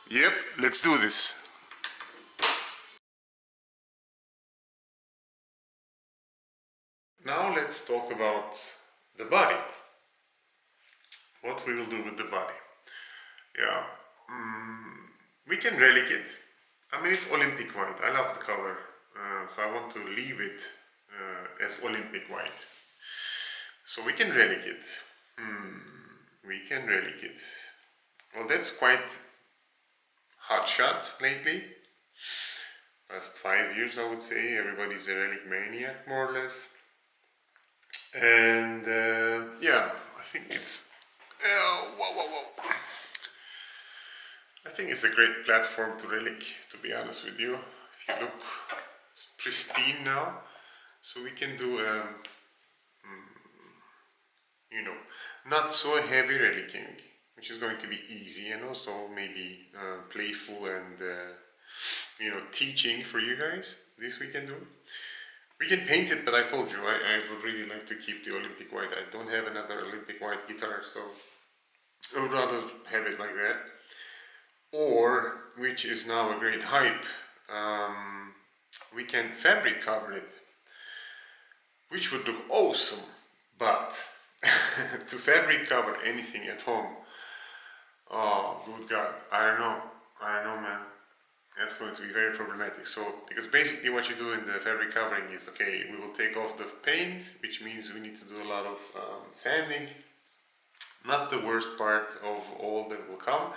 Yep, let's do this. Now let's talk about the body. What we will do with the body. Yeah, we can relic it. I mean, it's Olympic white. I love the color, so I want to leave it as Olympic white. So we can relic it. We can relic it. Well, that's quite hot shot lately. Last 5 years, I would say, everybody's a relic maniac, more or less. And yeah, I think it's I think it's a great platform to relic, to be honest with you. If you look, it's pristine now, so we can do you know, not so heavy relicking, which is going to be easy and also maybe playful and teaching for you guys. This we can do. We can paint it, but I told you I would really like to keep the Olympic white. I don't have another Olympic white guitar, so I would rather have it like that. Or, which is now a great hype, we can fabric cover it, which would look awesome. But to fabric cover anything at home, oh good God, I don't know, man. That's going to be very problematic. So, because basically what you do in the fabric covering is, okay, we will take off the paint, which means we need to do a lot of sanding. Not the worst part of all that will come.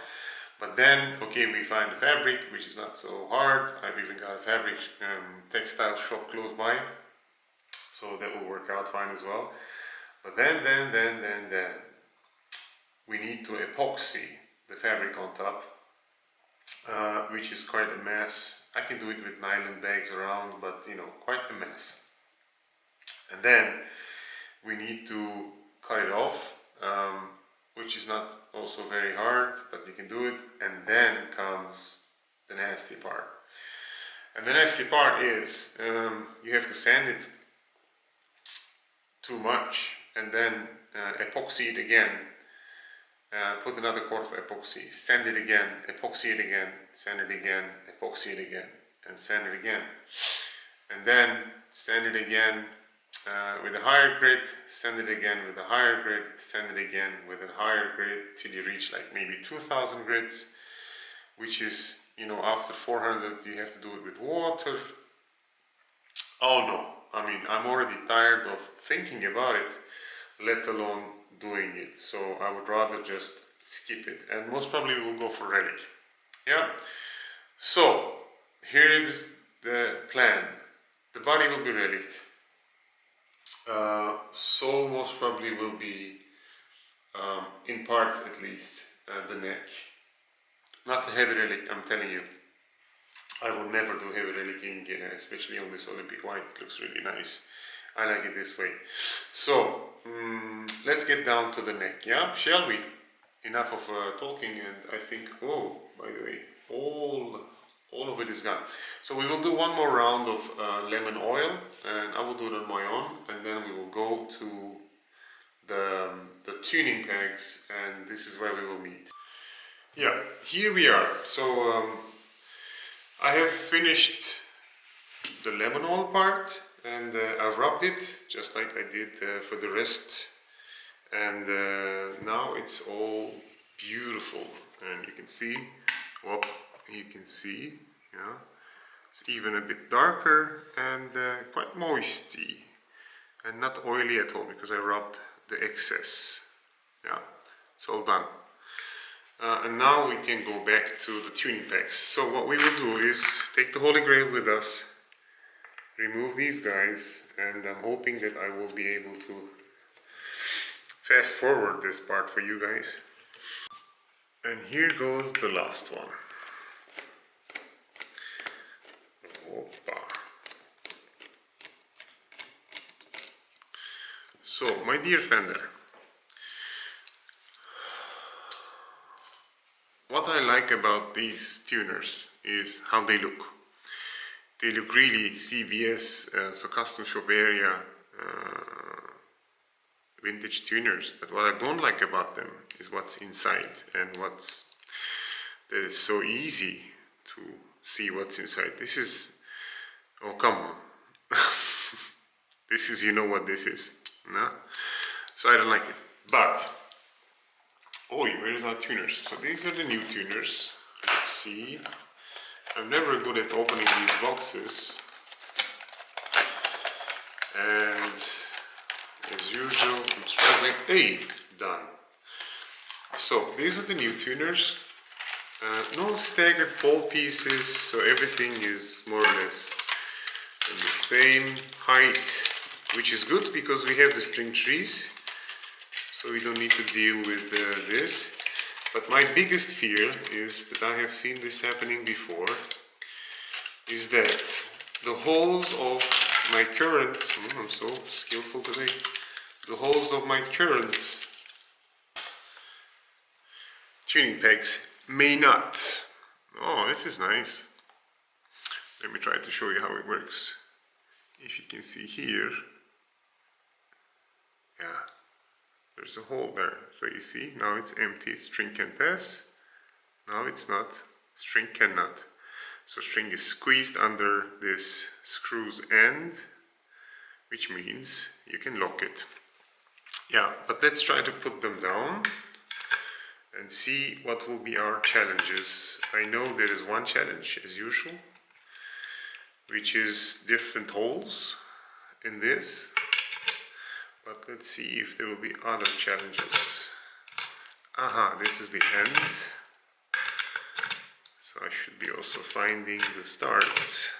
But then, okay, we find the fabric, which is not so hard. I've even got a fabric textile shop close by, so that will work out fine as well. But then, we need to epoxy the fabric on top, which is quite a mess. I can do it with nylon bags around, but quite a mess. And then we need to cut it off, which is not also very hard, but you can do it. And then comes the nasty part. And the nasty part is you have to sand it too much and then epoxy it again. Put another coat of epoxy, sand it again, epoxy it again, sand it again, epoxy it again, and sand it again. And then sand it again with a higher grit, sand it again with a higher grit, sand it again with a higher grit till you reach like maybe 2000 grits, which is, after 400 you have to do it with water. Oh no, I mean, I'm already tired of thinking about it, let alone doing it. So I would rather just skip it, and most probably we'll go for relic. Yeah. So here is the plan. The body will be relicked. So most probably will be, in parts at least, the neck. Not a heavy relic, I'm telling you. I will never do heavy relicking, especially on this Olympic white. It looks really nice. I like it this way. So let's get down to the neck, yeah? Shall we? Enough of talking, and I think, oh, by the way, all of it is gone. So we will do one more round of lemon oil, and I will do it on my own, and then we will go to the tuning pegs, and this is where we will meet. Yeah, here we are. So I have finished the lemon oil part, and I rubbed it just like I did for the rest, and now it's all beautiful, and you can see, yeah, it's even a bit darker and quite moisty and not oily at all because I rubbed the excess. Yeah, it's all done. And now we can go back to the tuning pegs. So what we will do is take the Holy Grail with us, remove these guys, and I'm hoping that I will be able to fast forward this part for you guys. And here goes the last one. Opa. So, my dear Fender, what I like about these tuners is how they look. They look really CBS, so custom shop area vintage tuners. But what I don't like about them is what's inside and what's that it's so easy to see what's inside. This is, oh come on, this is, you know what this is, no? So I don't like it. But, oh, where's our tuners? So these are the new tuners. Let's see. I'm never good at opening these boxes. And as usual, I'm struggling. Hey, done. So these are the new tuners. No staggered pole pieces, so everything is more or less in the same height, which is good because we have the string trees, so we don't need to deal with this. But my biggest fear is that I have seen this happening before, is that the holes of my current, I'm so skillful today, the holes of my current tuning pegs may not. Oh, this is nice. Let me try to show you how it works. If you can see here, yeah, there's a hole there. So you see, now it's empty, string can pass. Now it's not, string cannot. So string is squeezed under this screw's end, which means you can lock it. Yeah, but let's try to put them down and see what will be our challenges. I know there is one challenge as usual, which is different holes in this, but let's see if there will be other challenges. Aha, this is the end. So I should be also finding the start. This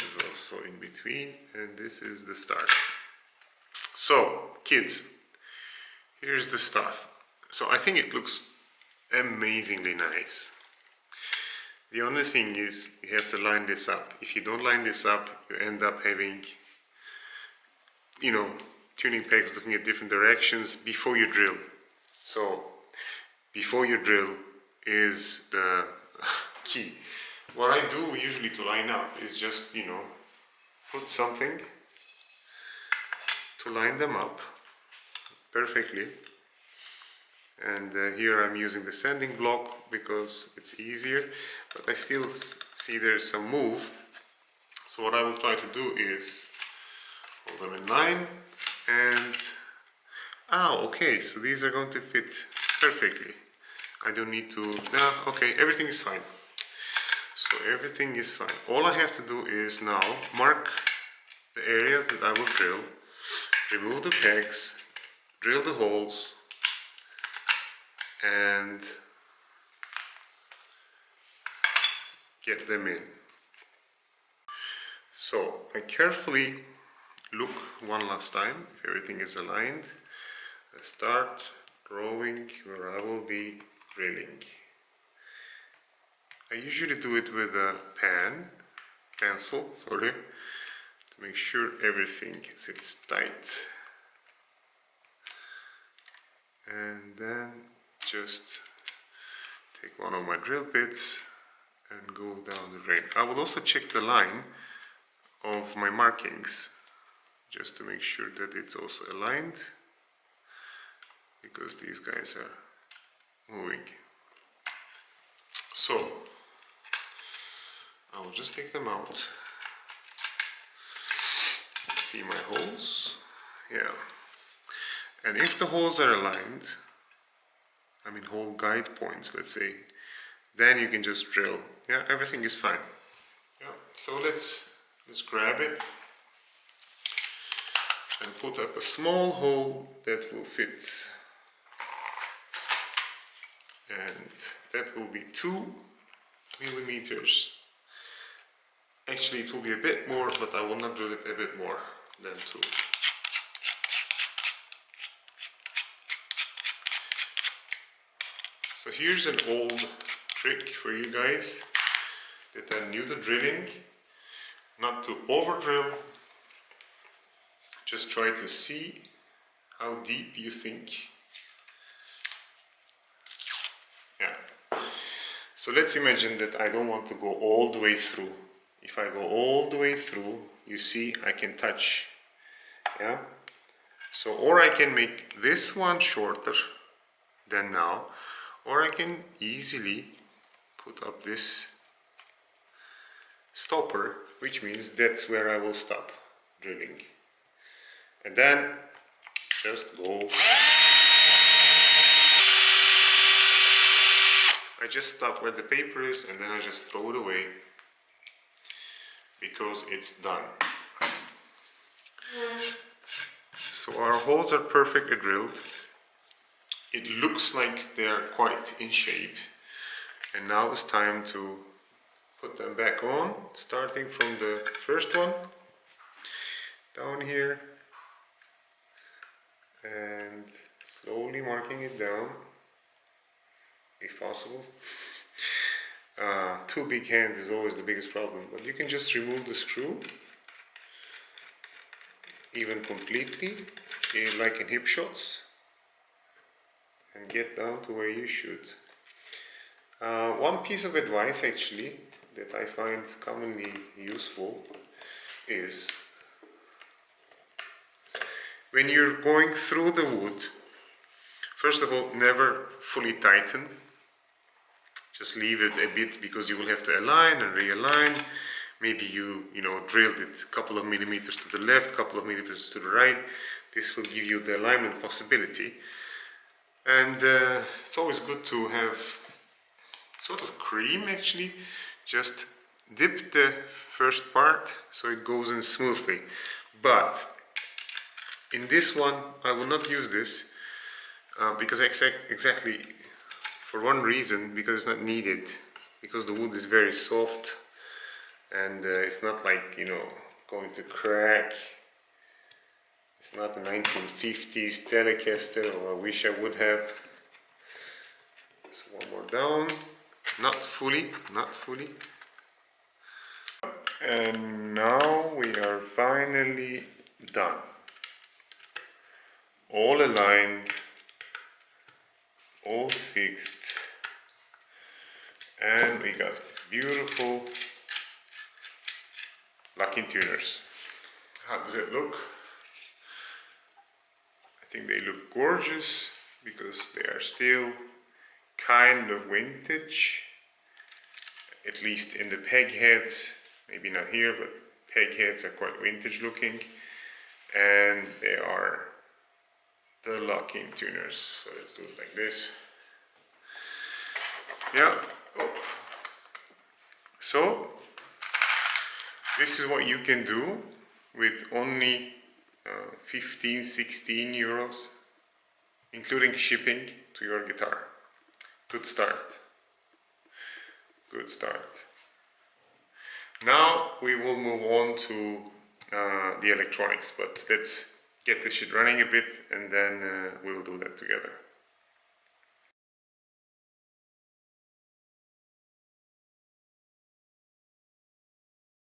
is also in between, and this is the start. So, kids, here's the stuff. So I think it looks amazingly nice. The only thing is you have to line this up. If you don't line this up, you end up having, you know, tuning pegs looking at different directions before you drill. So before you drill is the key. What I do usually to line up is just, you know, put something to line them up perfectly. And here I'm using the sanding block because it's easier, but I still see there's some move. So what I will try to do is hold them in line and, okay, so these are going to fit perfectly. I don't need to, okay, everything is fine. So everything is fine. All I have to do is now mark the areas that I will drill, remove the pegs, drill the holes, and get them in. So I carefully look one last time if everything is aligned. I start drawing where I will be drilling. I usually do it with a pencil, to make sure everything sits tight. And then just take one of my drill bits and go down the drain. I will also check the line of my markings just to make sure that it's also aligned, because these guys are moving. So I will just take them out. See my holes? Yeah. And if the holes are aligned, I mean hole guide points, let's say, then you can just drill. Yeah, everything is fine. Yeah. So let's grab it and put up a small hole that will fit. And that will be 2 millimeters. Actually, it will be a bit more, but I will not drill it a bit more than 2. So here's an old trick for you guys that are new to drilling. Not to over drill, just try to see how deep you think. Yeah. So let's imagine that I don't want to go all the way through. If I go all the way through, you see I can touch. Yeah. So, or I can make this one shorter than now, or I can easily put up this stopper, which means that's where I will stop drilling. And then just go. I just stop where the paper is and then I just throw it away because it's done. So our holes are perfectly drilled. It looks like they are quite in shape. And now it's time to put them back on, starting from the first one down here and slowly marking it down if possible. Too big hands is always the biggest problem, but you can just remove the screw even completely, like in hip shots, and get down to where you should. One piece of advice actually that I find commonly useful is when you're going through the wood, first of all, never fully tighten. Just leave it a bit because you will have to align and realign. Maybe you drilled it a couple of millimeters to the left, a couple of millimeters to the right. This will give you the alignment possibility. And it's always good to have sort of cream actually. Just dip the first part so it goes in smoothly. But in this one, I will not use this because exactly for one reason, because it's not needed, because the wood is very soft and it's not like, going to crack. It's not a 1950s Telecaster, or I wish I would have. So one more down, not fully. And now we are finally done. All aligned, all fixed, and we got beautiful locking tuners. How does it look? I think they look gorgeous because they are still kind of vintage, at least in the peg heads. Maybe not here, but peg heads are quite vintage looking, and they are the locking tuners. So let's do it like this. Yeah. Oh. So this is what you can do with only 15-16 euros, including shipping to your guitar. Good start. Good start. Now we will move on to the electronics, but let's get this shit running a bit and then we will do that together.